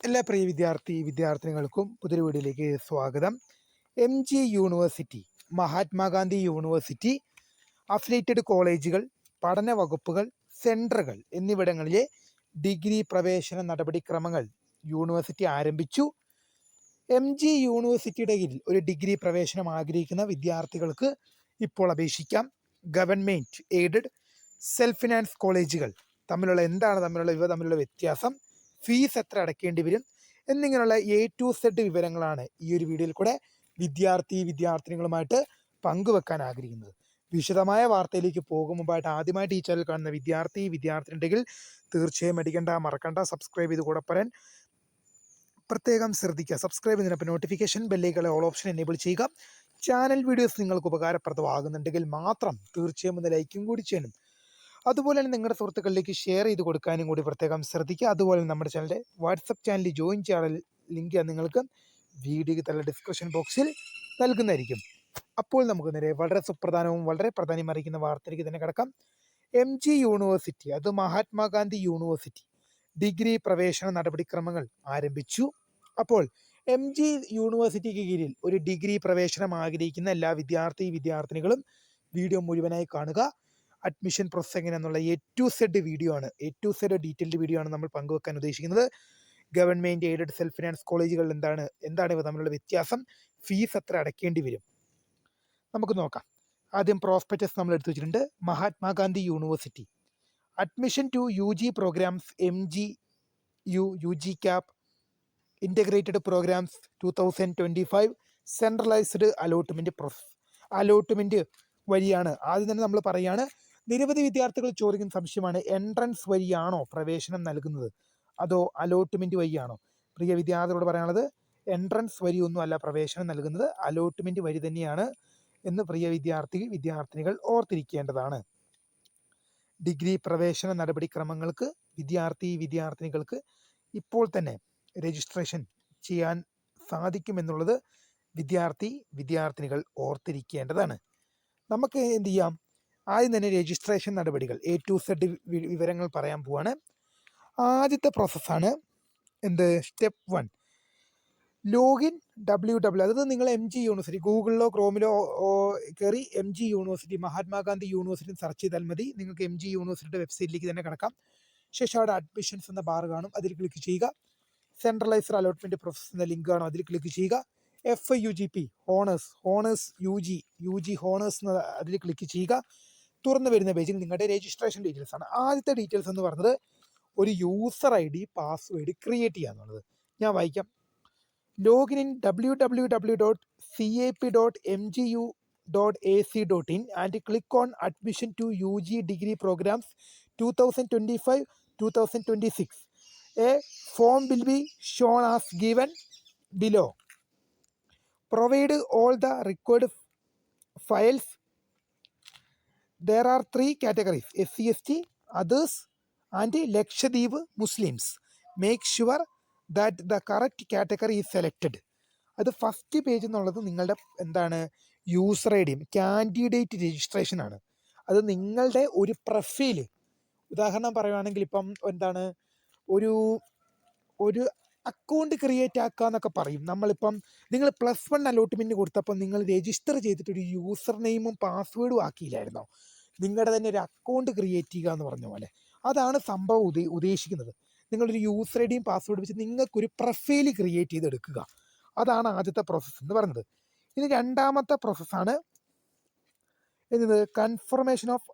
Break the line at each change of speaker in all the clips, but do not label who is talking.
എല്ലാ പ്രിയ വിദ്യാർത്ഥിനികൾക്കും പുതിയൊരു വീഡിയോയിലേക്ക് സ്വാഗതം. MG university, Mahatma Gandhi university, affiliated കോളേജുകൾ, പഠന വകുപ്പുകൾ, സെൻറ്ററുകൾ എന്നിവിടങ്ങളിലെ ഡിഗ്രി പ്രവേശന നടപടിക്രമങ്ങൾ യൂണിവേഴ്സിറ്റി ആരംഭിച്ചു. MG യൂണിവേഴ്സിറ്റിയുടെ കീഴിൽ ഒരു ഡിഗ്രി പ്രവേശനം ആഗ്രഹിക്കുന്ന വിദ്യാർത്ഥികൾക്ക് ഇപ്പോൾ അപേക്ഷിക്കാം. ഗവൺമെൻറ് എയ്ഡഡ്, സെൽഫ് ഫിനാൻസ് കോളേജുകൾ തമ്മിലുള്ള വ്യത്യാസം, ഫീസ് എത്ര അടയ്ക്കേണ്ടി വരും എന്നിങ്ങനെയുള്ള A to Z വിവരങ്ങളാണ് ഈ ഒരു വീഡിയോയിൽ കൂടെ വിദ്യാർത്ഥിനികളുമായിട്ട് പങ്കുവെക്കാൻ ആഗ്രഹിക്കുന്നത്. വിശദമായ വാർത്തയിലേക്ക് പോകും മുമ്പായിട്ട് ആദ്യമായിട്ട് ഈ ചാനൽ കാണുന്ന വിദ്യാർത്ഥിനിയുണ്ടെങ്കിൽ തീർച്ചയായും മറക്കണ്ട സബ്സ്ക്രൈബ് ചെയ്ത് കൂടെ പറയാൻ പ്രത്യേകം ശ്രദ്ധിക്കുക. സബ്സ്ക്രൈബ് ചെയ്തതിനൊപ്പം നോട്ടിഫിക്കേഷൻ ബെല്ലേക്കുള്ള ഓൾ ഓപ്ഷൻ എനേബിൾ ചെയ്യുക. ചാനൽ വീഡിയോസ് നിങ്ങൾക്ക് ഉപകാരപ്രദമാകുന്നുണ്ടെങ്കിൽ മാത്രം തീർച്ചയായും ഒന്ന് ലൈക്കും കൂടി ചെയ്യണം. അതുപോലെ തന്നെ നിങ്ങളുടെ സുഹൃത്തുക്കളിലേക്ക് ഷെയർ ചെയ്ത് കൊടുക്കാനും കൂടി പ്രത്യേകം ശ്രദ്ധിക്കുക. അതുപോലെ നമ്മുടെ ചാനലിൻ്റെ വാട്സപ്പ് ചാനലിൽ ജോയിൻ ചെയ്യാനുള്ള ലിങ്ക് നിങ്ങൾക്ക് വീഡിയോയ്ക്ക് തല ഡിസ്ക്രിപ്ഷൻ ബോക്സിൽ നൽകുന്നതായിരിക്കും. അപ്പോൾ നമുക്ക് നേരെ വളരെ സുപ്രധാനവും വളരെ പ്രാധാന്യം അറിയിക്കുന്ന വാർത്തയിലേക്ക് തന്നെ കിടക്കാം. MG യൂണിവേഴ്സിറ്റി, അത് മഹാത്മാഗാന്ധി യൂണിവേഴ്സിറ്റി, ഡിഗ്രി പ്രവേശന നടപടിക്രമങ്ങൾ ആരംഭിച്ചു. അപ്പോൾ MG യൂണിവേഴ്സിറ്റിക്ക് കീഴിൽ ഒരു ഡിഗ്രി പ്രവേശനം ആഗ്രഹിക്കുന്ന എല്ലാ വിദ്യാർത്ഥിനികളും വീഡിയോ മുഴുവനായി കാണുക. അഡ്മിഷൻ പ്രോസസ് എങ്ങനെയാണെന്നുള്ള A to Z detailed video ആണ് നമ്മൾ പങ്കുവെക്കാൻ ഉദ്ദേശിക്കുന്നത്. ഗവൺമെൻറ് എയ്ഡഡ്, സെൽഫ് ഫിനാൻസ് കോളേജുകൾ എന്താണ് ഇവ തമ്മിലുള്ള വ്യത്യാസം, ഫീസ് എത്ര അടയ്ക്കേണ്ടി വരും, നമുക്ക് നോക്കാം. ആദ്യം പ്രോസ്പെക്ടസ് നമ്മൾ എടുത്തു വെച്ചിട്ടുണ്ട്. Mahatma Gandhi university admission to UG programmes, UG CAP, integrated programmes 2025, centralised അലോട്ട്മെൻറ്റ് വഴിയാണ്. ആദ്യം തന്നെ നമ്മൾ പറയുകയാണ്, നിരവധി വിദ്യാർത്ഥികൾ ചോദിക്കുന്ന സംശയമാണ്, എൻട്രൻസ് വഴിയാണോ പ്രവേശനം നൽകുന്നത് അതോ അലോട്ട്മെൻറ്റ് വഴിയാണോ? പ്രിയ വിദ്യാർത്ഥികളോട് പറയാനുള്ളത്, എൻട്രൻസ് വഴിയൊന്നും അല്ല പ്രവേശനം നൽകുന്നത്, അലോട്ട്മെൻറ്റ് വഴി തന്നെയാണ് എന്ന് പ്രിയ വിദ്യാർത്ഥിനികൾ ഓർത്തിരിക്കേണ്ടതാണ്. ഡിഗ്രി പ്രവേശന നടപടിക്രമങ്ങൾക്ക് വിദ്യാർത്ഥിനികൾക്ക് ഇപ്പോൾ തന്നെ രജിസ്ട്രേഷൻ ചെയ്യാൻ സാധിക്കുമെന്നുള്ളത് വിദ്യാർത്ഥിനികൾ ഓർത്തിരിക്കേണ്ടതാണ്. നമുക്ക് എന്ത് ചെയ്യാം, ആദ്യം തന്നെ രജിസ്ട്രേഷൻ നടപടികൾ A to Z വിവരങ്ങൾ പറയാൻ പോവാണ്. ആദ്യത്തെ പ്രോസസ്സാണ് സ്റ്റെപ്പ് 1, ലോഗിൻ www, അതായത് നിങ്ങൾ MG യൂണിവേഴ്സിറ്റി ഗൂഗിളിലോ ക്രോമിലോ കയറി MG university, Mahatma Gandhi university search ചെയ്താൽ മതി. നിങ്ങൾക്ക് MG യൂണിവേഴ്സിറ്റിയുടെ വെബ്സൈറ്റിലേക്ക് തന്നെ കിടക്കാം. ശേഷം അവിടെ അഡ്മിഷൻസ് എന്ന ബാർ കാണും, അതിൽ ക്ലിക്ക് ചെയ്യുക. സെൻട്രലൈസ്ഡ് അലോട്ട്മെൻറ്റ് പ്രോസസ് എന്ന ലിങ്ക് കാണും, അതിൽ ക്ലിക്ക് ചെയ്യുക. FIUGP ഹോണേഴ്സ് UG ഹോണേഴ്സ് എന്ന അതിൽ ക്ലിക്ക് ചെയ്യുക. തുറന്നു വരുന്ന പേജിൽ നിങ്ങളുടെ രജിസ്ട്രേഷൻ ഡീറ്റെയിൽസ് ആണ്. ആദ്യത്തെ ഡീറ്റെയിൽസ് എന്ന് പറയുന്നത് ഒരു യൂസർ ID, പാസ്വേഡ് ക്രിയേറ്റ് ചെയ്യുക എന്നുള്ളത്. ഞാൻ വായിക്കാം. Login in www.cap.mgu.ac.in and click on admission to UG degree programmes 2025-2026. A form will be shown as given below. Provide all the required files. There are 3 categories: SC/ST, others and Lakshadweep Muslims. Make sure that the correct category is selected. അത് first page എന്നുള്ളത് നിങ്ങളുടെ user ID, candidate registration ആണ്. അത് നിങ്ങളുടെ ഒരു profile, ഉദാഹരണം പറയുകയാണെങ്കിൽ ഇപ്പം ഒരു അക്കൗണ്ട് ക്രിയേറ്റ് ആക്കുക എന്നൊക്കെ പറയും. നമ്മളിപ്പം നിങ്ങൾ +1 അലോട്ട്മെൻറ്റ് കൊടുത്തപ്പോൾ നിങ്ങൾ രജിസ്റ്റർ ചെയ്തിട്ടൊരു യൂസർ നെയിമും പാസ്വേഡും ആക്കിയില്ലായിരുന്നോ? നിങ്ങളുടെ തന്നെ ഒരു അക്കൗണ്ട് ക്രിയേറ്റ് ചെയ്യുക എന്ന് പറഞ്ഞ പോലെ അതാണ് സംഭവം ഉദ്ദേശിക്കുന്നത്. നിങ്ങളൊരു യൂസർ ID യും പാസ്വേഡ് വെച്ച് നിങ്ങൾക്കൊരു പ്രൊഫൈൽ ക്രിയേറ്റ് ചെയ്തെടുക്കുക. അതാണ് ആദ്യത്തെ പ്രോസസ്സ് എന്ന് പറയുന്നത്. ഇനി രണ്ടാമത്തെ പ്രോസസ്സാണ് confirmation of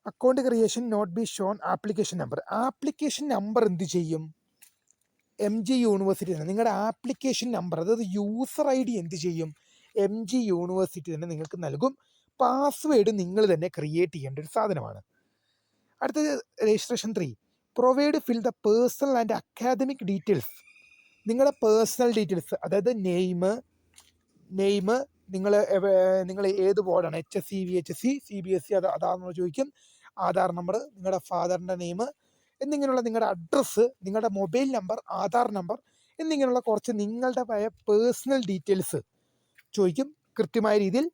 account creation note be shown application number എന്ത് ചെയ്യും? MG യൂണിവേഴ്സിറ്റി തന്നെ നിങ്ങളുടെ ആപ്ലിക്കേഷൻ നമ്പർ, അതായത് യൂസർ ID എന്ത് ചെയ്യും? MG യൂണിവേഴ്സിറ്റി തന്നെ നിങ്ങൾക്ക് നൽകും. പാസ്വേഡ് നിങ്ങൾ തന്നെ ക്രിയേറ്റ് ചെയ്യേണ്ട ഒരു സാധനമാണ്. അടുത്തത് registration 3, provide fill the personal and academic details. നിങ്ങളുടെ പേഴ്സണൽ ഡീറ്റെയിൽസ്, അതായത് നെയിം, നിങ്ങൾ ഏത് ബോർഡാണ്, HSC, VHSC, CBSE അതാണെന്ന് ചോദിക്കും. ആധാർ നമ്പർ, നിങ്ങളുടെ ഫാദറിൻ്റെ നെയിം എന്നിങ്ങനെയുള്ള നിങ്ങളുടെ അഡ്രസ്സ്, നിങ്ങളുടെ മൊബൈൽ നമ്പർ, ആധാർ നമ്പർ എന്നിങ്ങനെയുള്ള കുറച്ച് നിങ്ങളുടെ പേഴ്സണൽ ഡീറ്റെയിൽസ് ചോദിക്കും. കൃത്യമായ രീതിയിൽ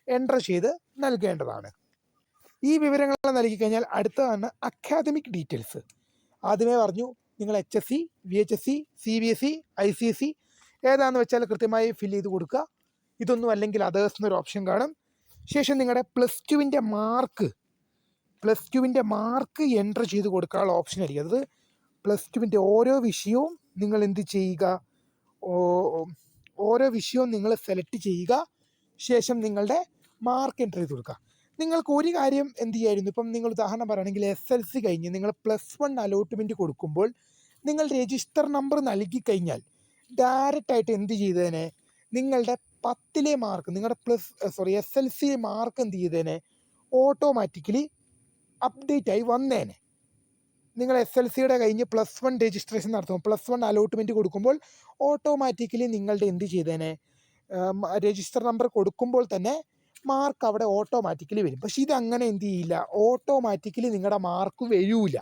എൻ്റർ ചെയ്ത് നൽകേണ്ടതാണ്. ഈ വിവരങ്ങൾ നൽകി കഴിഞ്ഞാൽ അടുത്തതാണ് അക്കാദമിക് ഡീറ്റെയിൽസ്. ആദ്യമേ പറഞ്ഞു നിങ്ങൾ HSC, VHSC, CBSE, ICSE ഏതാണെന്ന് വെച്ചാൽ കൃത്യമായി ഫില്ല് ചെയ്ത് കൊടുക്കുക. ഇതൊന്നും അല്ലെങ്കിൽ അതേഴ്സ് എന്നൊരു ഓപ്ഷൻ കാണും. ശേഷം നിങ്ങളുടെ പ്ലസ് ടുവിൻ്റെ മാർക്ക് എൻ്റർ ചെയ്ത് കൊടുക്കാനുള്ള ഓപ്ഷൻ ആയിരിക്കും. അത് പ്ലസ് ടുവിൻ്റെ ഓരോ വിഷയവും നിങ്ങൾ എന്ത് ചെയ്യുക, ഓരോ വിഷയവും നിങ്ങൾ സെലക്ട് ചെയ്യുക. ശേഷം നിങ്ങളുടെ മാർക്ക് എൻ്റർ ചെയ്ത് കൊടുക്കുക. നിങ്ങൾക്ക് ഒരു കാര്യം എന്ത് ചെയ്യായിരുന്നു, ഇപ്പം നിങ്ങൾ ഉദാഹരണം പറയുകയാണെങ്കിൽ SLC കഴിഞ്ഞ് നിങ്ങൾ +1 അലോട്ട്മെൻറ്റ് കൊടുക്കുമ്പോൾ നിങ്ങൾ രജിസ്റ്റർ നമ്പർ നൽകിക്കഴിഞ്ഞാൽ ഡയറക്റ്റായിട്ട് എന്ത് ചെയ്തേനെ, നിങ്ങളുടെ 10ലെ മാർക്ക്, നിങ്ങളുടെ SLC മാർക്ക് എന്ത് ചെയ്തേനെ, ഓട്ടോമാറ്റിക്കലി അപ്ഡേറ്റ് ആയി വന്നേനെ. നിങ്ങൾ SLCയുടെ കഴിഞ്ഞ് +1 രജിസ്ട്രേഷൻ നടത്തുമ്പോൾ, +1 അലോട്ട്മെൻറ്റ് കൊടുക്കുമ്പോൾ ഓട്ടോമാറ്റിക്കലി നിങ്ങളുടെ എന്ത് ചെയ്തേനെ, രജിസ്റ്റർ നമ്പർ കൊടുക്കുമ്പോൾ തന്നെ മാർക്ക് അവിടെ ഓട്ടോമാറ്റിക്കലി വരും. പക്ഷേ ഇതങ്ങനെ എന്ത് ചെയ്യില്ല, ഓട്ടോമാറ്റിക്കലി നിങ്ങളുടെ മാർക്ക് വരില്ല.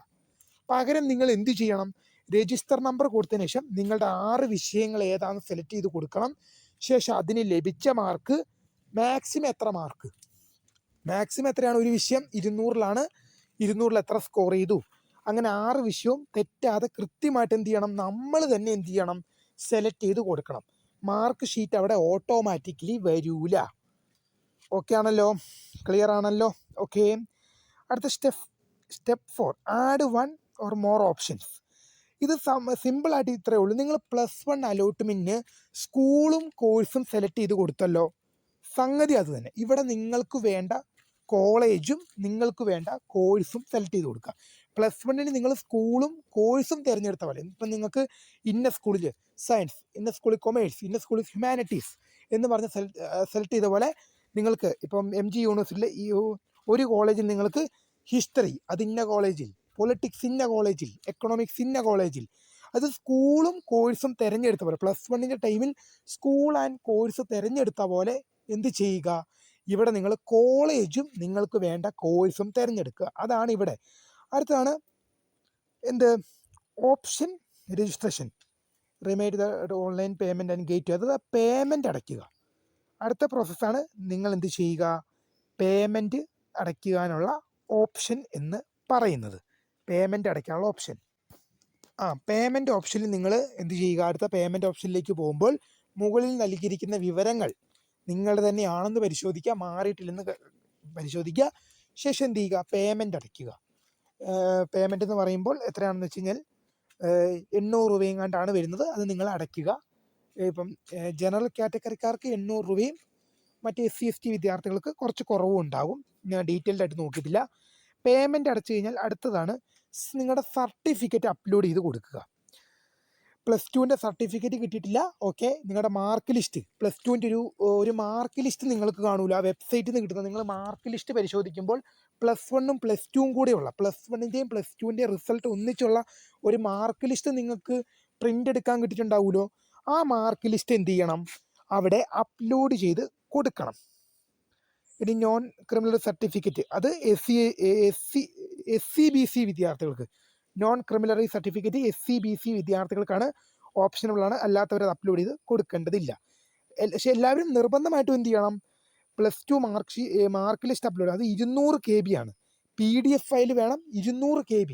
പകരം നിങ്ങൾ എന്ത് ചെയ്യണം, രജിസ്റ്റർ നമ്പർ കൊടുത്തതിന് ശേഷം നിങ്ങളുടെ 6 വിഷയങ്ങൾ ഏതാണെന്ന് സെലക്ട് ചെയ്ത് കൊടുക്കണം. ശേഷം അതിന് ലഭിച്ച മാർക്ക് മാക്സിമം എത്രയാണ്, ഒരു വിഷയം 200ലാണ്, 200ൽ എത്ര സ്കോർ ചെയ്തു, അങ്ങനെ 6 വിഷയവും തെറ്റാതെ കൃത്യമായിട്ട് എന്ത് ചെയ്യണം, നമ്മൾ തന്നെ എന്ത് ചെയ്യണം, സെലക്ട് ചെയ്ത് കൊടുക്കണം. മാർക്ക് ഷീറ്റ് അവിടെ ഓട്ടോമാറ്റിക്കലി വരൂല. ഓക്കെ ആണല്ലോ, ക്ലിയർ ആണല്ലോ? ഓക്കെ. അടുത്ത step 4, add 1 or more options. ഇത് സിമ്പിളായിട്ട് ഇത്രയേ ഉള്ളൂ. നിങ്ങൾ +1 അലോട്ട്മെൻറ്റിന് സ്കൂളും കോഴ്സും സെലക്ട് ചെയ്ത് കൊടുത്തല്ലോ, സംഗതി അത് തന്നെ. ഇവിടെ നിങ്ങൾക്ക് വേണ്ട കോളേജും നിങ്ങൾക്ക് വേണ്ട കോഴ്സും സെലക്ട് ചെയ്ത് കൊടുക്കുക. +1ന് നിങ്ങൾ സ്കൂളും കോഴ്സും തിരഞ്ഞെടുത്ത പോലെ, ഇപ്പം നിങ്ങൾക്ക് ഇന്ന സ്കൂളിൽ സയൻസ്, ഇന്ന സ്കൂളിൽ കൊമേഴ്സ്, ഇന്ന സ്കൂളിൽ ഹ്യൂമാനിറ്റീസ് എന്ന് പറഞ്ഞ് സെലക്ട് ചെയ്ത പോലെ നിങ്ങൾക്ക് ഇപ്പം MG യൂണിവേഴ്സിറ്റിയിലെ ഈ ഒരു കോളേജിൽ നിങ്ങൾക്ക് ഹിസ്റ്ററി അത് ഇന്ന കോളേജിൽ, പൊളിറ്റിക്സ് ഇന്ന കോളേജിൽ, എക്കണോമിക്സ് ഇന്ന കോളേജിൽ, അത് സ്കൂളും കോഴ്സും തിരഞ്ഞെടുത്ത പോലെ +1ൻ്റെ ടൈമിൽ സ്കൂൾ ആൻഡ് കോഴ്സ് തിരഞ്ഞെടുത്ത പോലെ എന്ത് ചെയ്യുക, ഇവിടെ നിങ്ങൾ കോളേജും നിങ്ങൾക്ക് വേണ്ട കോഴ്സും തിരഞ്ഞെടുക്കുക. അതാണ് ഇവിടെ. അടുത്താണ് എന്ത്, option registration, remind the online payment and gate, അത് പേയ്മെൻറ്റ് അടയ്ക്കുക. അടുത്ത പ്രോസസ്സാണ് നിങ്ങൾ എന്ത് ചെയ്യുക, പേയ്മെൻറ്റ് അടയ്ക്കാനുള്ള ഓപ്ഷൻ എന്ന് പറയുന്നത്. പേയ്മെൻറ്റ് അടയ്ക്കാനുള്ള ഓപ്ഷൻ, പേയ്മെൻറ്റ് ഓപ്ഷനിൽ നിങ്ങൾ എന്ത് ചെയ്യുക, അടുത്ത പേയ്മെൻറ്റ് ഓപ്ഷനിലേക്ക് പോകുമ്പോൾ മുകളിൽ നൽകിയിരിക്കുന്ന വിവരങ്ങൾ നിങ്ങൾ തന്നെയാണെന്ന് പരിശോധിക്കുക, മാറിയിട്ടില്ലെന്ന് പരിശോധിക്കുക. ശേഷം എന്ത് ചെയ്യുക, പേയ്മെൻറ്റ് അടയ്ക്കുക. പേയ്മെൻറ്റ് എന്ന് പറയുമ്പോൾ എത്രയാണെന്ന് വെച്ച് കഴിഞ്ഞാൽ 800 രൂപയെങ്ങാണ്ടാണ് വരുന്നത്, അത് നിങ്ങൾ അടയ്ക്കുക. ഇപ്പം ജനറൽ കാറ്റഗറിക്കാർക്ക് 800 രൂപയും മറ്റ് SC/ST വിദ്യാർത്ഥികൾക്ക് കുറച്ച് കുറവും ഉണ്ടാകും. ഞാൻ ഡീറ്റെയിൽഡ് ആയിട്ട് നോക്കിയിട്ടില്ല. പേയ്മെൻറ്റ് അടച്ചു കഴിഞ്ഞാൽ അടുത്തതാണ് നിങ്ങളുടെ സർട്ടിഫിക്കറ്റ് അപ്ലോഡ് ചെയ്ത് കൊടുക്കുക. +2ൻ്റെ സർട്ടിഫിക്കറ്റ് കിട്ടിയിട്ടില്ല, ഓക്കെ, നിങ്ങളുടെ മാർക്ക് ലിസ്റ്റ്, +2ൻ്റെ ഒരു മാർക്ക് ലിസ്റ്റ് നിങ്ങൾക്ക് കാണൂല, വെബ്സൈറ്റിൽ നിന്ന് കിട്ടുന്നത്. നിങ്ങൾ മാർക്ക് ലിസ്റ്റ് പരിശോധിക്കുമ്പോൾ +1ഉം +2ഉം കൂടെയുള്ള, +1ൻ്റെയും +2ൻ്റെയും റിസൾട്ട് ഒന്നിച്ചുള്ള ഒരു മാർക്ക് ലിസ്റ്റ് നിങ്ങൾക്ക് പ്രിൻ്റ് എടുക്കാൻ കിട്ടിയിട്ടുണ്ടാവുമല്ലോ. ആ മാർക്ക് ലിസ്റ്റ് എന്ത് ചെയ്യണം, അവിടെ അപ്ലോഡ് ചെയ്ത് കൊടുക്കണം. ഇനി നോൺ ക്രിമിനൽ സർട്ടിഫിക്കറ്റ്, അത് SC/BC വിദ്യാർത്ഥികൾക്ക്, നോൺ ക്രിമിനൽ സർട്ടിഫിക്കറ്റ് SC/BC വിദ്യാർത്ഥികൾക്കാണ്, ഓപ്ഷനബിളാണ്, അല്ലാത്തവരത് അപ്ലോഡ് ചെയ്ത് കൊടുക്കേണ്ടതില്ല. പക്ഷേ എല്ലാവരും നിർബന്ധമായിട്ടും എന്ത് ചെയ്യണം, +2 മാർക്ക് ലിസ്റ്റ് അപ്ലോഡ്, അത് 200 KB ആണ്. PDF ഫയൽ വേണം, 200 KB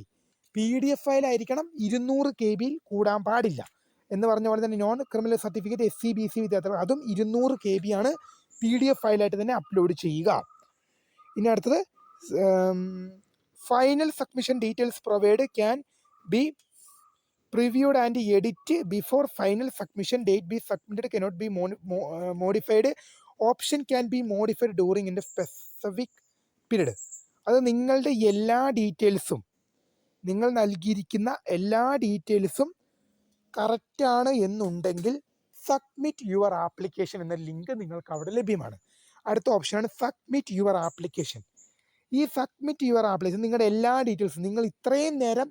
PDF ഫയലായിരിക്കണം, 200 KB കൂടാൻ പാടില്ല. എന്ന് പറഞ്ഞ പോലെ തന്നെ നോൺ ക്രിമിനൽ സർട്ടിഫിക്കറ്റ് SC/BC വിദ്യാർത്ഥികൾ, അതും 200 KB ആണ്, PDF ഫയലായിട്ട് തന്നെ അപ്ലോഡ് ചെയ്യുക. ഇനി അടുത്തത് final submission details provide can be previewed and edit before final submission date be submitted cannot be modified, option can be modified during in a specific period. അത് നിങ്ങളുടെ എല്ലാ ഡീറ്റെയിൽസും, നിങ്ങൾ നൽകിയിരിക്കുന്ന എല്ലാ ഡീറ്റെയിൽസും കറക്റ്റാണ് എന്നുണ്ടെങ്കിൽ സബ്മിറ്റ് യുവർ ആപ്ലിക്കേഷൻ എന്ന ലിങ്ക് നിങ്ങൾക്ക് അവിടെ ലഭ്യമാണ്. അടുത്ത ഓപ്ഷനാണ് സബ്മിറ്റ് യുവർ ആപ്ലിക്കേഷൻ. ഈ സബ്മിറ്റ് യുവർ ആപ്ലിക്കേഷൻ നിങ്ങളുടെ എല്ലാ ഡീറ്റെയിൽസും, നിങ്ങൾ ഇത്രയും നേരം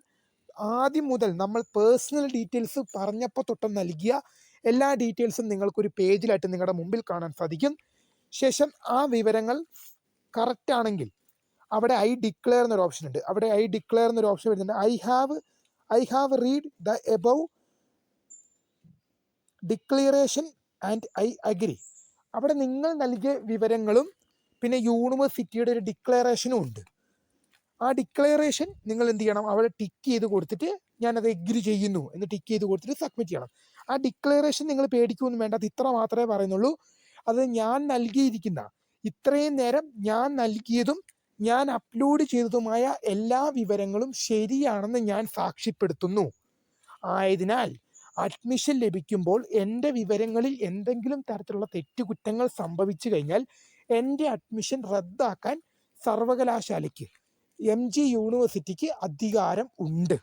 ആദ്യം മുതൽ നമ്മൾ പേഴ്സണൽ ഡീറ്റെയിൽസ് പറഞ്ഞപ്പോൾ തൊട്ട് നൽകിയ എല്ലാ ഡീറ്റെയിൽസും നിങ്ങൾക്കൊരു പേജിലായിട്ട് നിങ്ങളുടെ മുമ്പിൽ കാണാൻ സാധിക്കും. ശേഷം ആ വിവരങ്ങൾ കറക്റ്റാണെങ്കിൽ അവിടെ ഐ ഡിക്ലെയർ എന്നൊരു ഓപ്ഷൻ ഉണ്ട്. അവിടെ ഐ ഡിക്ലെയർ എന്നൊരു ഓപ്ഷൻ വരുന്നുണ്ട്. I have read the above declaration and I agree. അവിടെ നിങ്ങൾ നൽകിയ വിവരങ്ങളും പിന്നെ യൂണിവേഴ്സിറ്റിയുടെ ഒരു ഡിക്ലറേഷനും ഉണ്ട്. ആ ഡിക്ലറേഷൻ നിങ്ങൾ എന്ത് ചെയ്യണം, അവിടെ ടിക്ക് ചെയ്ത് കൊടുത്തിട്ട് ഞാനത് എഗ്രി ചെയ്യുന്നു എന്ന് ടിക്ക് ചെയ്ത് കൊടുത്തിട്ട് സബ്മിറ്റ് ചെയ്യണം. ആ ഡിക്ലറേഷൻ നിങ്ങൾ പേടിക്കൊന്നും വേണ്ട, അത് ഇത്ര മാത്രമേ പറയുന്നുള്ളൂ. അത് ഞാൻ നൽകിയിരിക്കുന്ന ഇത്രയും നേരം ഞാൻ നൽകിയതും ഞാൻ അപ്ലോഡ് ചെയ്തതുമായ എല്ലാ വിവരങ്ങളും ശരിയാണെന്ന് ഞാൻ സാക്ഷ്യപ്പെടുത്തുന്നു. ആയതിനാൽ അഡ്മിഷൻ ലഭിക്കുമ്പോൾ എൻ്റെ വിവരങ്ങളിൽ എന്തെങ്കിലും തരത്തിലുള്ള തെറ്റുകുറ്റങ്ങൾ സംഭവിച്ചു കഴിഞ്ഞാൽ എൻ്റെ അഡ്മിഷൻ റദ്ദാക്കാൻ സർവകലാശാലയ്ക്ക് MG യൂണിവേഴ്സിറ്റിക്ക് അധികാരം ഉണ്ട്.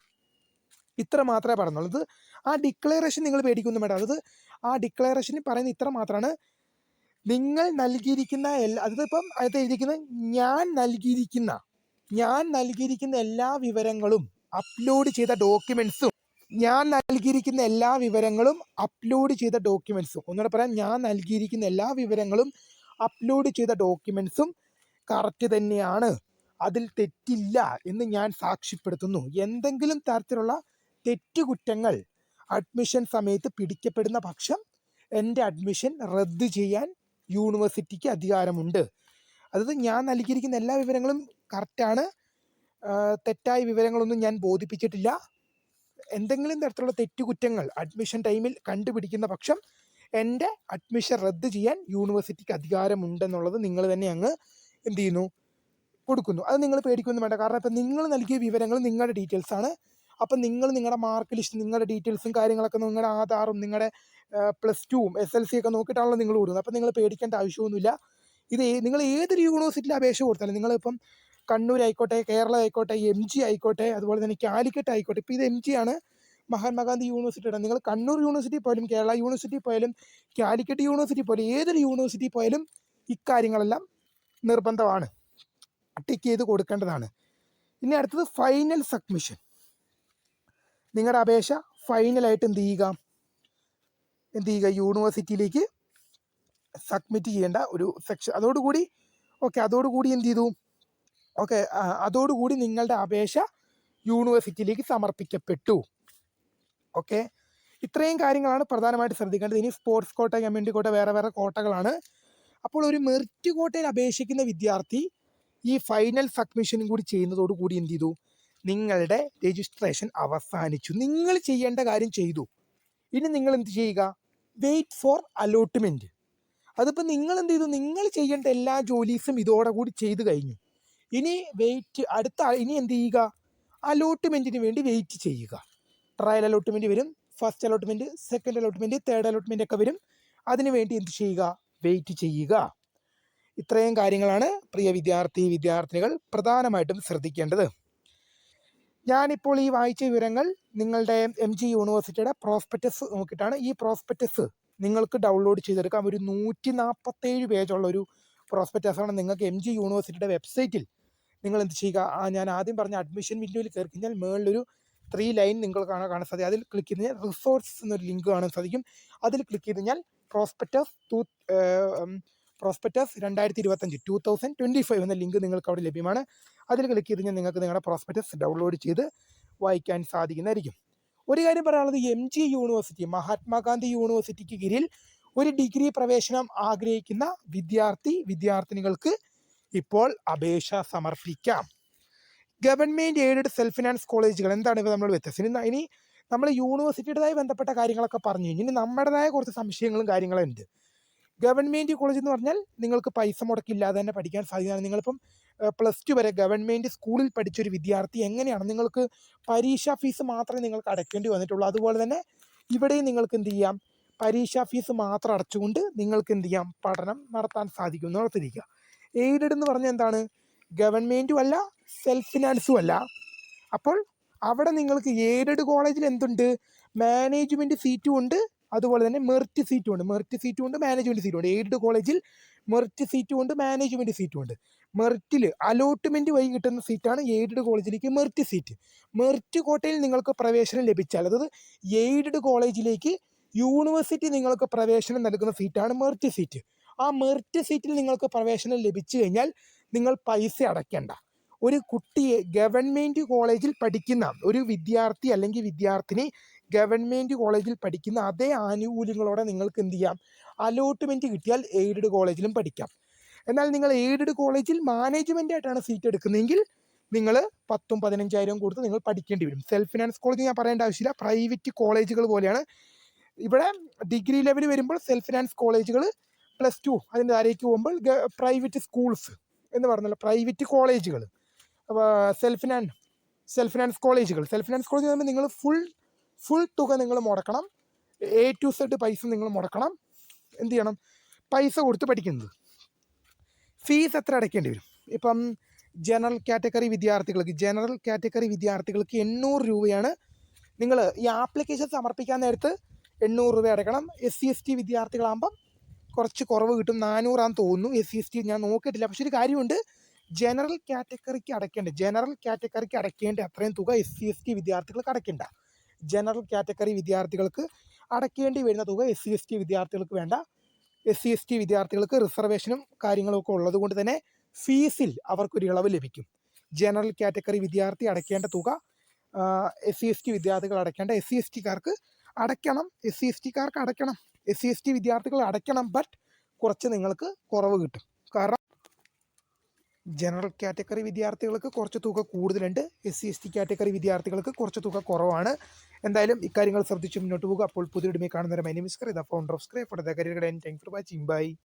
ഇത്ര മാത്രമേ പറഞ്ഞുള്ളൂ. ആ ഡിക്ലറേഷൻ നിങ്ങൾ പേടിക്കൊന്നും വേണ്ട. അത് ആ ഡിക്ലറേഷനിൽ പറയുന്ന ഇത്ര മാത്രമാണ്, നിങ്ങൾ നൽകിയിരിക്കുന്ന അതിപ്പം അത് എഴുതിയിരിക്കുന്നത് ഞാൻ നൽകിയിരിക്കുന്ന എല്ലാ വിവരങ്ങളും അപ്ലോഡ് ചെയ്ത ഡോക്യുമെന്റ്സും ഒന്നുകൂടെ പറയാം, ഞാൻ നൽകിയിരിക്കുന്ന എല്ലാ വിവരങ്ങളും അപ്ലോഡ് ചെയ്ത ഡോക്യുമെന്റ്സും കറക്റ്റ് തന്നെയാണ്, അതിൽ തെറ്റില്ല എന്ന് ഞാൻ സാക്ഷ്യപ്പെടുത്തുന്നു. എന്തെങ്കിലും തരത്തിലുള്ള തെറ്റുകുറ്റങ്ങൾ അഡ്മിഷൻ സമയത്ത് പിടിക്കപ്പെടുന്ന പക്ഷം എൻ്റെ അഡ്മിഷൻ റദ്ദ് ചെയ്യാൻ യൂണിവേഴ്സിറ്റിക്ക് അധികാരമുണ്ട്. അതായത് ഞാൻ നൽകിയിരിക്കുന്ന എല്ലാ വിവരങ്ങളും കറക്റ്റാണ്, തെറ്റായ വിവരങ്ങളൊന്നും ഞാൻ ബോധിപ്പിച്ചിട്ടില്ല. എന്തെങ്കിലും തരത്തിലുള്ള തെറ്റുകുറ്റങ്ങൾ അഡ്മിഷൻ ടൈമിൽ കണ്ടുപിടിക്കുന്ന പക്ഷം എൻ്റെ അഡ്മിഷൻ റദ്ദ് ചെയ്യാൻ യൂണിവേഴ്സിറ്റിക്ക് അധികാരമുണ്ടെന്നുള്ളത് നിങ്ങൾ തന്നെ അങ്ങ് എന്ത് ചെയ്യുന്നു, കൊടുക്കുന്നു. അത് നിങ്ങൾ പേടിക്കൊന്നും വേണ്ട. കാരണം ഇപ്പം നിങ്ങൾ നൽകിയ വിവരങ്ങൾ നിങ്ങളുടെ ഡീറ്റെയിൽസ് ആണ്. അപ്പം നിങ്ങൾ നിങ്ങളുടെ മാർക്ക് ലിസ്റ്റ്, നിങ്ങളുടെ ഡീറ്റെയിൽസും കാര്യങ്ങളൊക്കെ നിങ്ങളുടെ ആധാറും നിങ്ങളുടെ +2ഉം SLC ഒക്കെ നോക്കിയിട്ടാണല്ലോ നിങ്ങൾ കൊടുക്കുന്നത്. അപ്പം നിങ്ങൾ പേടിക്കേണ്ട ആവശ്യമൊന്നുമില്ല. ഇത് നിങ്ങൾ ഏതൊരു യൂണിവേഴ്സിറ്റിയിൽ അപേക്ഷ കൊടുത്താലും, നിങ്ങളിപ്പം കണ്ണൂർ ആയിക്കോട്ടെ, കേരള ആയിക്കോട്ടെ, MG ആയിക്കോട്ടെ, അതുപോലെ തന്നെ കാലിക്കറ്റ് ആയിക്കോട്ടെ. ഇപ്പോൾ ഇത് MG ആണ്, മഹാത്മാഗാന്ധി യൂണിവേഴ്സിറ്റിയുടെ. നിങ്ങൾ കണ്ണൂർ യൂണിവേഴ്സിറ്റി പോയാലും കേരള യൂണിവേഴ്സിറ്റി പോയാലും കാലിക്കറ്റ് യൂണിവേഴ്സിറ്റി പോയാലും ഏതൊരു യൂണിവേഴ്സിറ്റി പോയാലും ഇക്കാര്യങ്ങളെല്ലാം നിർബന്ധമാണ്, ടിക്ക് ചെയ്ത് കൊടുക്കേണ്ടതാണ്. ഇനി അടുത്തത് ഫൈനൽ സബ്മിഷൻ. നിങ്ങളുടെ അപേക്ഷ ഫൈനലായിട്ട് എന്ത് ചെയ്യുക, യൂണിവേഴ്സിറ്റിയിലേക്ക് സബ്മിറ്റ് ചെയ്യേണ്ട ഒരു സെക്ഷൻ. അതോടുകൂടി എന്ത് ചെയ്തു, അതോടുകൂടി നിങ്ങളുടെ അപേക്ഷ യൂണിവേഴ്സിറ്റിയിലേക്ക് സമർപ്പിക്കപ്പെട്ടു. ഓക്കെ, ഇത്രയും കാര്യങ്ങളാണ് പ്രധാനമായിട്ട് ശ്രദ്ധിക്കേണ്ടത്. ഇനി സ്പോർട്സ് കോട്ട, MND കോട്ട, വേറെ കോട്ടകളാണ്. അപ്പോൾ ഒരു മെറിറ്റ് കോട്ടയിൽ അപേക്ഷിക്കുന്ന വിദ്യാർത്ഥി ഈ ഫൈനൽ സബ്മിഷനും കൂടി ചെയ്യുന്നതോടുകൂടി എന്ത് ചെയ്തു, നിങ്ങളുടെ രജിസ്ട്രേഷൻ അവസാനിച്ചു. നിങ്ങൾ ചെയ്യേണ്ട കാര്യം ചെയ്തു. ഇനി നിങ്ങൾ എന്ത് ചെയ്യുക, വെയിറ്റ് ഫോർ അലോട്ട്മെൻറ്റ്. അതിപ്പോൾ നിങ്ങൾ എന്ത് ചെയ്തു, നിങ്ങൾ ചെയ്യേണ്ട എല്ലാ ജോലീസും ഇതോടെ കൂടി ചെയ്തു കഴിഞ്ഞു. ഇനി ഇനി എന്ത് ചെയ്യുക, അലോട്ട്മെൻറ്റിന് വേണ്ടി വെയിറ്റ് ചെയ്യുക. ട്രയൽ അലോട്ട്മെൻറ്റ് വരും, first allotment, second allotment, third allotment ഒക്കെ വരും. അതിന് വേണ്ടി എന്ത് ചെയ്യുക, വെയിറ്റ് ചെയ്യുക. ഇത്രയും കാര്യങ്ങളാണ് പ്രിയ വിദ്യാർത്ഥിനികൾ പ്രധാനമായിട്ടും ശ്രദ്ധിക്കേണ്ടത്. ഞാനിപ്പോൾ ഈ വായിച്ച വിവരങ്ങൾ നിങ്ങളുടെ MG യൂണിവേഴ്സിറ്റിയുടെ പ്രോസ്പെക്ടസ് നോക്കിയിട്ടാണ്. ഈ പ്രോസ്പെക്ടസ് നിങ്ങൾക്ക് ഡൗൺലോഡ് ചെയ്തെടുക്കാം. ഒരു 147 പേജുള്ള ഒരു പ്രോസ്പെക്ടസാണ്. നിങ്ങൾക്ക് MG യൂണിവേഴ്സിറ്റിയുടെ വെബ്സൈറ്റിൽ നിങ്ങൾ എന്ത് ചെയ്യുക, ഞാൻ ആദ്യം പറഞ്ഞ അഡ്മിഷൻ വിൻഡോയിൽ കയറി കഴിഞ്ഞാൽ മുകളിലൊരു 3 ലൈൻ നിങ്ങൾ കാണാൻ സാധിക്കും. അതിൽ ക്ലിക്ക് ചെയ്ത് കഴിഞ്ഞാൽ റിസോഴ്സ് എന്നൊരു ലിങ്ക് കാണാൻ സാധിക്കും. അതിൽ ക്ലിക്ക് ചെയ്ത് കഴിഞ്ഞാൽ പ്രോസ്പെക്ടസ് 2025 എന്ന ലിങ്ക് നിങ്ങൾക്ക് അവിടെ ലഭ്യമാണ്. അതിൽ ക്ലിക്ക് ചെയ്ത് കഴിഞ്ഞാൽ നിങ്ങൾക്ക് നിങ്ങളുടെ പ്രോസ്പെക്ടസ് ഡൗൺലോഡ് ചെയ്ത് വായിക്കാൻ സാധിക്കുന്നതായിരിക്കും. ഒരു കാര്യം പറയാനുള്ളത്, MG യൂണിവേഴ്സിറ്റി, മഹാത്മാഗാന്ധി യൂണിവേഴ്സിറ്റിക്ക് കീഴിൽ ഒരു ഡിഗ്രി പ്രവേശനം ആഗ്രഹിക്കുന്ന വിദ്യാർത്ഥിനികൾക്ക് ഇപ്പോൾ അപേക്ഷ സമർപ്പിക്കാം. ഗവൺമെൻറ് എയ്ഡഡ് സെൽഫ് ഫിനാൻസ് കോളേജുകൾ എന്താണ് ഇവ നമ്മൾ വ്യത്യസ്തം? ഇനി നമ്മൾ യൂണിവേഴ്സിറ്റിയുടേതായി ബന്ധപ്പെട്ട കാര്യങ്ങളൊക്കെ പറഞ്ഞു കഴിഞ്ഞു. ഇനി നമ്മുടേതായ കുറച്ച് സംശയങ്ങളും കാര്യങ്ങളും ഉണ്ട്. ഗവൺമെൻറ് കോളേജ് എന്ന് പറഞ്ഞാൽ നിങ്ങൾക്ക് പൈസ മുടക്കില്ലാതെ തന്നെ പഠിക്കാൻ സാധിക്കുന്നതാണ്. നിങ്ങളിപ്പം +2 വരെ ഗവൺമെൻറ് സ്കൂളിൽ പഠിച്ചൊരു വിദ്യാർത്ഥി എങ്ങനെയാണ്, നിങ്ങൾക്ക് പരീക്ഷാ ഫീസ് മാത്രമേ നിങ്ങൾക്ക് അടയ്ക്കേണ്ടി വന്നിട്ടുള്ളൂ. അതുപോലെ തന്നെ ഇവിടെയും നിങ്ങൾക്ക് എന്ത് ചെയ്യാം, പരീക്ഷാ ഫീസ് മാത്രം അടച്ചുകൊണ്ട് നിങ്ങൾക്ക് എന്ത് ചെയ്യാം, പഠനം നടത്താൻ സാധിക്കും എന്ന് ഓർത്തിരിക്കുക. എയ്ഡഡ് എന്ന് പറഞ്ഞാൽ എന്താണ്, ഗവൺമെൻറ്റും അല്ല സെൽഫ് ഫിനാൻസും അല്ല. അപ്പോൾ അവിടെ നിങ്ങൾക്ക് എയ്ഡഡ് കോളേജിൽ എന്തുണ്ട്, മാനേജ്മെൻറ്റ് സീറ്റും ഉണ്ട്, അതുപോലെ തന്നെ മെറിറ്റ് സീറ്റും ഉണ്ട്, മാനേജ്മെൻറ്റ് സീറ്റും ഉണ്ട്. എയ്ഡഡ് കോളേജിൽ മെറിറ്റ് സീറ്റും ഉണ്ട്, മാനേജ്മെൻറ്റ് സീറ്റും ഉണ്ട്. മെറിറ്റിൽ അലോട്ട്മെൻറ്റ് വഴി കിട്ടുന്ന സീറ്റാണ് എയ്ഡഡ് കോളേജിലേക്ക് മെറിറ്റ് സീറ്റ്. മെറിറ്റ് കോട്ടയിൽ നിങ്ങൾക്ക് പ്രവേശനം ലഭിച്ചാൽ, അതായത് എയ്ഡഡ് കോളേജിലേക്ക് യൂണിവേഴ്സിറ്റി നിങ്ങൾക്ക് പ്രവേശനം നൽകുന്ന സീറ്റാണ് മെറിറ്റ് സീറ്റ്. ആ മെറിറ്റ് സീറ്റിൽ നിങ്ങൾക്ക് പ്രവേശനം ലഭിച്ചു കഴിഞ്ഞാൽ നിങ്ങൾ പൈസ അടയ്ക്കേണ്ട. ഒരു കുട്ടിയെ ഗവൺമെൻറ് കോളേജിൽ പഠിക്കുന്ന ഒരു വിദ്യാർത്ഥി അല്ലെങ്കിൽ വിദ്യാർത്ഥിനി ഗവൺമെൻറ് കോളേജിൽ പഠിക്കുന്ന അതേ ആനുകൂല്യങ്ങളോടെ നിങ്ങൾക്ക് എന്ത് ചെയ്യാം, അലോട്ട്മെൻറ്റ് കിട്ടിയാൽ എയ്ഡഡ് കോളേജിലും പഠിക്കാം. എന്നാൽ നിങ്ങൾ എയ്ഡഡ് കോളേജിൽ മാനേജ്മെൻ്റ് ആയിട്ടാണ് സീറ്റ് എടുക്കുന്നതെങ്കിൽ നിങ്ങൾ 10,000-15,000 കൊടുത്ത് നിങ്ങൾ പഠിക്കേണ്ടി വരും. സെൽഫ് ഫിനാൻസ് കോളേജ് ഞാൻ പറയേണ്ട ആവശ്യമില്ല, പ്രൈവറ്റ് കോളേജുകൾ പോലെയാണ്. ഇവിടെ ഡിഗ്രി ലെവൽ വരുമ്പോൾ സെൽഫ് ഫിനാൻസ് കോളേജുകൾ, +2 അതിൻ്റെ താഴേക്ക് പോകുമ്പോൾ പ്രൈവറ്റ് സ്കൂൾസ് എന്ന് പറഞ്ഞല്ലോ, പ്രൈവറ്റ് കോളേജുകൾ. അപ്പോൾ സെൽഫ് ഫിനാൻസ് കോളേജ് പറയുമ്പോൾ നിങ്ങൾ ഫുൾ തുക നിങ്ങൾ മുടക്കണം. A to Z പൈസ നിങ്ങൾ മുടക്കണം. എന്ത് ചെയ്യണം? പൈസ കൊടുത്ത് പഠിക്കുന്നത്. ഫീസ് എത്ര അടയ്ക്കേണ്ടി വരും? ഇപ്പം ജനറൽ കാറ്റഗറി വിദ്യാർത്ഥികൾക്ക് 800 രൂപയാണ്. നിങ്ങൾ ഈ ആപ്ലിക്കേഷൻ സമർപ്പിക്കാൻ നേരത്ത് 800 രൂപ അടയ്ക്കണം. SC/ST വിദ്യാർത്ഥികളാകുമ്പം കുറച്ച് കുറവ് കിട്ടും, 400 ആണെന്ന് തോന്നുന്നു. SC/ST ഞാൻ നോക്കിയിട്ടില്ല. പക്ഷെ ഒരു കാര്യമുണ്ട്, ജനറൽ കാറ്റഗറിക്ക് അടയ്ക്കേണ്ട അത്രയും തുക SC/ST വിദ്യാർത്ഥികൾക്ക് അടയ്ക്കേണ്ട. ജനറൽ കാറ്റഗറി വിദ്യാർത്ഥികൾക്ക് അടയ്ക്കേണ്ടി വരുന്ന തുക SC/ST വിദ്യാർത്ഥികൾക്ക് വേണ്ട. SC/ST വിദ്യാർത്ഥികൾക്ക് റിസർവേഷനും കാര്യങ്ങളൊക്കെ ഉള്ളത് കൊണ്ട് തന്നെ ഫീസിൽ അവർക്കൊരു ഇളവ് ലഭിക്കും. ജനറൽ കാറ്റഗറി വിദ്യാർത്ഥി അടയ്ക്കേണ്ട തുക SC/ST വിദ്യാർത്ഥികൾ അടയ്ക്കേണ്ട. SC/STക്കാർക്ക് അടയ്ക്കണം. SC/ST വിദ്യാർത്ഥികൾ അടയ്ക്കണം. ബട്ട് കുറച്ച് നിങ്ങൾക്ക് കുറവ് കിട്ടും. കാരണം ജനറൽ കാറ്റഗറി വിദ്യാർത്ഥികൾക്ക് കുറച്ച് തുക കൂടുതലുണ്ട്, SC/ST കാറ്റഗറി വിദ്യാർത്ഥികൾക്ക് കുറച്ച് തുക കുറവാണ്. എന്തായാലും ഇക്കാര്യങ്ങൾ ശ്രദ്ധിച്ച് മുന്നോട്ട് പോകുക. അപ്പോൾ പുതിയ കാണുന്നവരെ മൈ നെയിം ഈസ് സ്ക്രേ, ദ ഫൗണ്ടർ ഓഫ് സ്ക്രേ for the career guide. Thank you for watching. By.